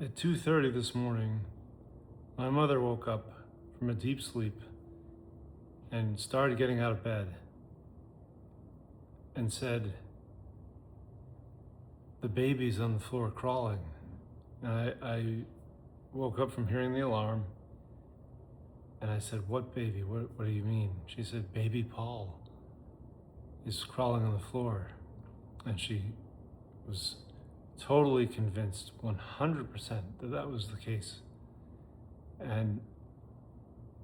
At 2:30 this morning, my mother woke up from a deep sleep and started getting out of bed and said, "The baby's on the floor crawling." And I woke up from hearing the alarm and I said, "What baby? What do you mean?" She said, "Baby Paul is crawling on the floor." And she was totally convinced 100% that that was the case. And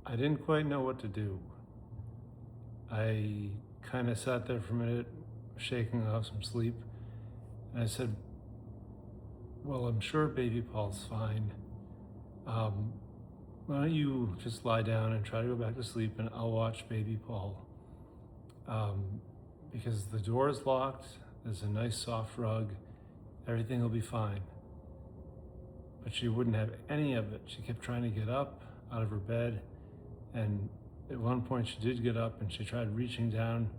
I didn't quite know what to do. I kind of sat there for a minute, shaking off some sleep. And I said, "Well, I'm sure baby Paul's fine. Um, why don't you just lie down and try to go back to sleep and I'll watch baby Paul." Because the door is locked, there's a nice soft rug, everything will be fine. But she wouldn't have any of it. She kept trying to get up out of her bed. And at one point she did get up and she tried reaching down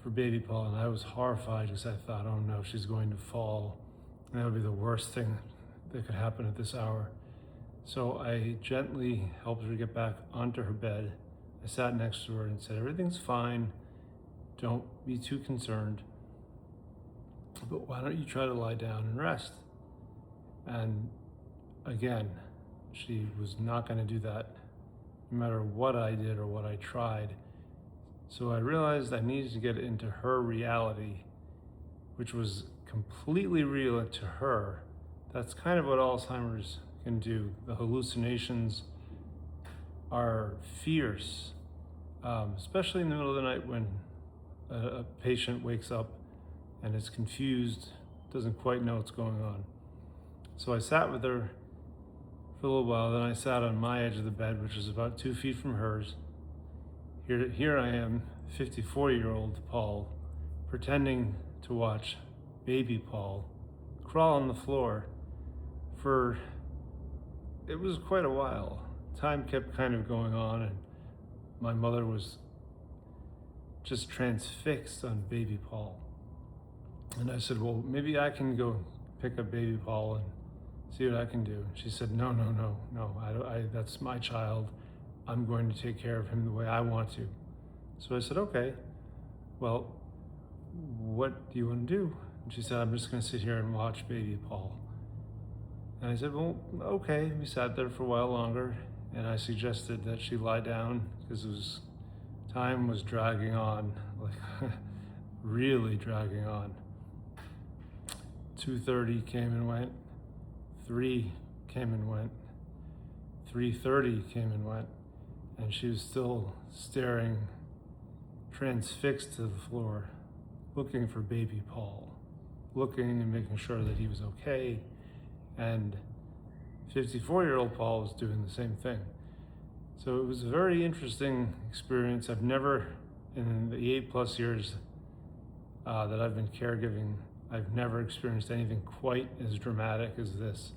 for baby Paul. And I was horrified because I thought, oh no, she's going to fall. And that would be the worst thing that could happen at this hour. So I gently helped her get back onto her bed. I sat next to her and said, "Everything's fine. Don't be too concerned. But why don't you try to lie down and rest?" And again, she was not going to do that, no matter what I did or what I tried. So I realized I needed to get into her reality, which was completely real to her. That's kind of what Alzheimer's can do. The hallucinations are fierce, especially in the middle of the night when a patient wakes up and is confused, doesn't quite know what's going on. So I sat with her for a little while, then I sat on my edge of the bed, which is about 2 feet from hers. Here I am, 54-year-old Paul, pretending to watch baby Paul crawl on the floor for, it was quite a while. Time kept kind of going on and my mother was just transfixed on baby Paul. And I said, "Well, maybe I can go pick up baby Paul and see what I can do." And she said, "No, no, no, no, that's my child. I'm going to take care of him the way I want to." So I said, "Okay, well, what do you want to do?" And she said, "I'm just going to sit here and watch baby Paul." And I said, "Well, okay." We sat there for a while longer and I suggested that she lie down because time was dragging on, like really dragging on. 2:30 came and went, 3 came and went, 3:30 came and went, and she was still staring, transfixed to the floor, looking for baby Paul, looking and making sure that he was okay. And 54-year-old Paul was doing the same thing. So it was a very interesting experience. I've never, in the 8+ years that I've been caregiving, I've never experienced anything quite as dramatic as this.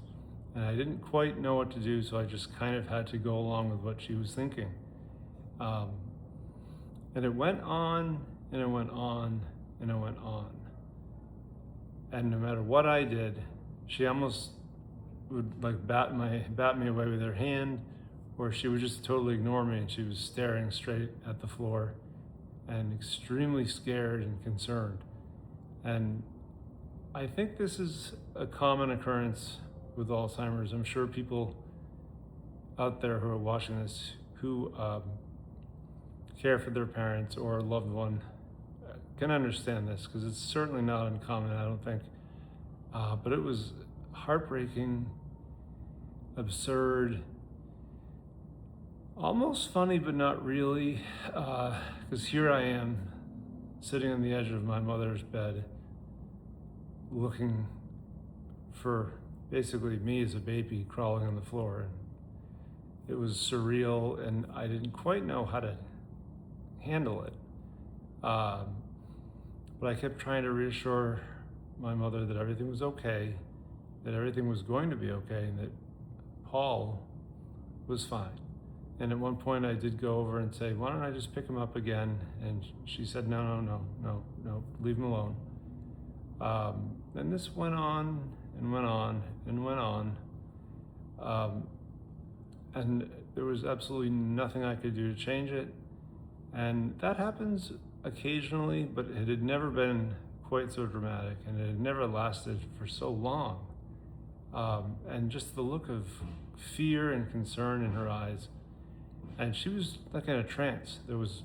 And I didn't quite know what to do, so I just kind of had to go along with what she was thinking. And it went on, and it went on, and it went on. And no matter what I did, she almost would like bat me away with her hand, or she would just totally ignore me, and she was staring straight at the floor and extremely scared and concerned. And I think this is a common occurrence with Alzheimer's. I'm sure people out there who are watching this who care for their parents or a loved one can understand this, because it's certainly not uncommon, I don't think. But it was heartbreaking, absurd, almost funny, but not really, because here I am sitting on the edge of my mother's bed, looking for basically me as a baby crawling on the floor. And it was surreal, and I didn't quite know how to handle it. But I kept trying to reassure my mother that everything was okay, that everything was going to be okay, and that Paul was fine. And at one point I did go over and say, "Why don't I just pick him up again?" And she said, "No, no, no, no, no, leave him alone." And this went on and went on and went on. and there was absolutely nothing I could do to change it. And that happens occasionally, but it had never been quite so dramatic, and it had never lasted for so long. And just the look of fear and concern in her eyes, and she was like in a trance. There was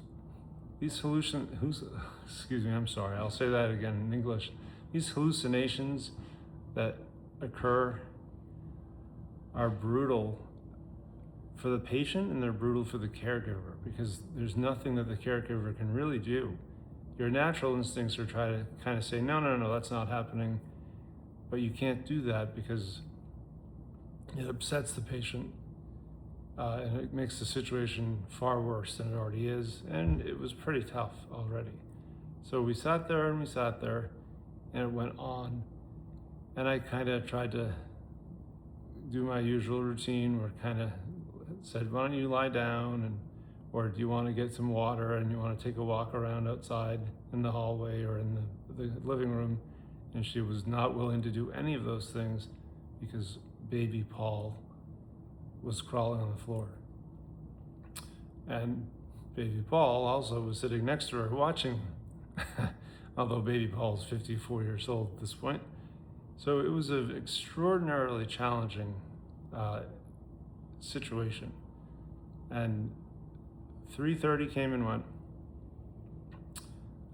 these excuse me, I'm sorry, I'll say that again in English. These hallucinations that occur are brutal for the patient, and they're brutal for the caregiver, because there's nothing that the caregiver can really do. Your natural instincts are try to kind of say, no, that's not happening. But you can't do that because it upsets the patient, and it makes the situation far worse than it already is. And it was pretty tough already. So we sat there, and it went on. And I kind of tried to do my usual routine where kind of said, why don't you lie down, or do you want to get some water, and you want to take a walk around outside in the hallway or in the living room. And she was not willing to do any of those things because baby Paul was crawling on the floor. And baby Paul also was sitting next to her watching, although baby Paul is 54 years old at this point. So it was an extraordinarily challenging situation. And 3:30 came and went,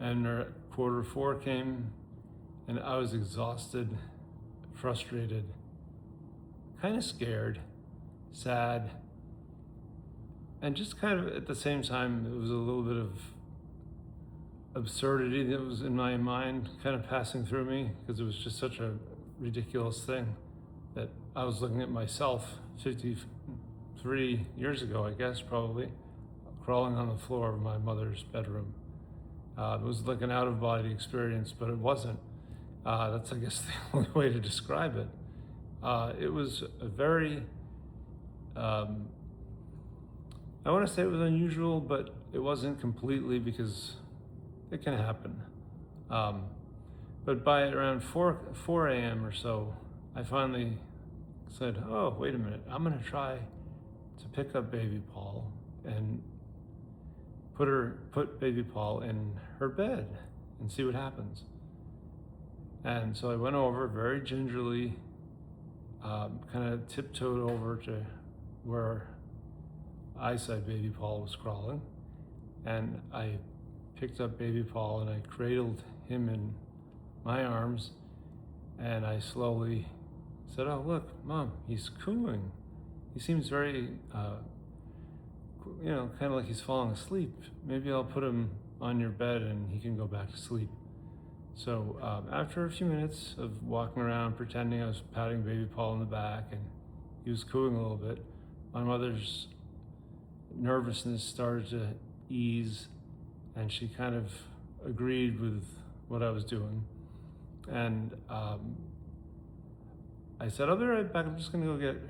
and 4:15 came, and I was exhausted, frustrated, kind of scared, sad, and just kind of at the same time, it was a little bit of absurdity that was in my mind kind of passing through me, because it was just such a ridiculous thing that I was looking at myself 53 years ago, I guess, probably, crawling on the floor of my mother's bedroom. It was like an out-of-body experience, but it wasn't. That's, I guess, the only way to describe it. It was a very, I want to say it was unusual, but it wasn't completely, because it can happen. But by around 4 a.m. or so, I finally said, oh, wait a minute, I'm going to try to pick up baby Paul and put baby Paul in her bed and see what happens. And so I went over very gingerly, kind of tiptoed over to where I said baby Paul was crawling, and I picked up baby Paul and I cradled him in my arms, and I slowly said, oh, look, Mom, he's cooing. He seems very, kind of like he's falling asleep. Maybe I'll put him on your bed and he can go back to sleep. So after a few minutes of walking around, pretending I was patting baby Paul in the back, and he was cooing a little bit, my mother's nervousness started to ease, and she kind of agreed with what I was doing. And I said, I'll be right back. I'm just going to go get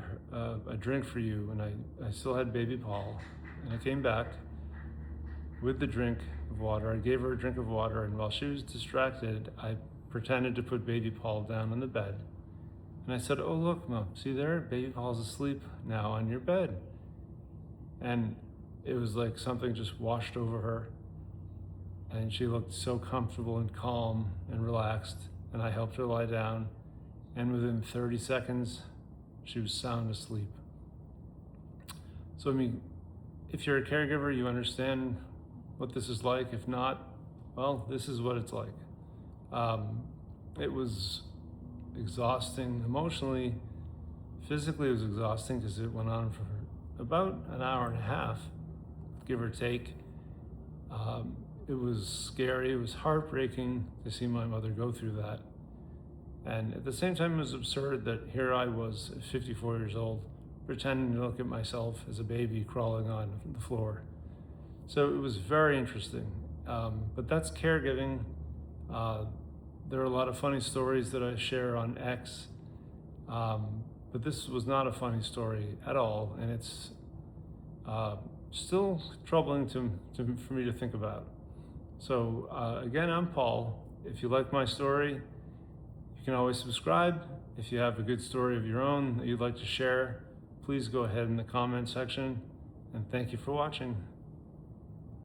a drink for you. And I still had baby Paul. And I came back with the drink of water. I gave her a drink of water. And while she was distracted, I pretended to put baby Paul down on the bed. And I said, oh, look, Mom, see there? Baby Paul's asleep now on your bed. And it was like something just washed over her. And she looked so comfortable and calm and relaxed. And I helped her lie down. And within 30 seconds, she was sound asleep. So, I mean, if you're a caregiver, you understand what this is like. If not, well, this is what it's like. It was exhausting emotionally. Physically, it was exhausting because it went on for about an hour and a half, give or take. It was scary. It was heartbreaking to see my mother go through that. And at the same time, it was absurd that here I was, 54 years old, pretending to look at myself as a baby crawling on the floor. So it was very interesting. But that's caregiving. There are a lot of funny stories that I share on X, but this was not a funny story at all, and it's still troubling for me to think about. So again, I'm Paul. If you like my story, you can always subscribe. If you have a good story of your own that you'd like to share, please go ahead in the comment section, and thank you for watching.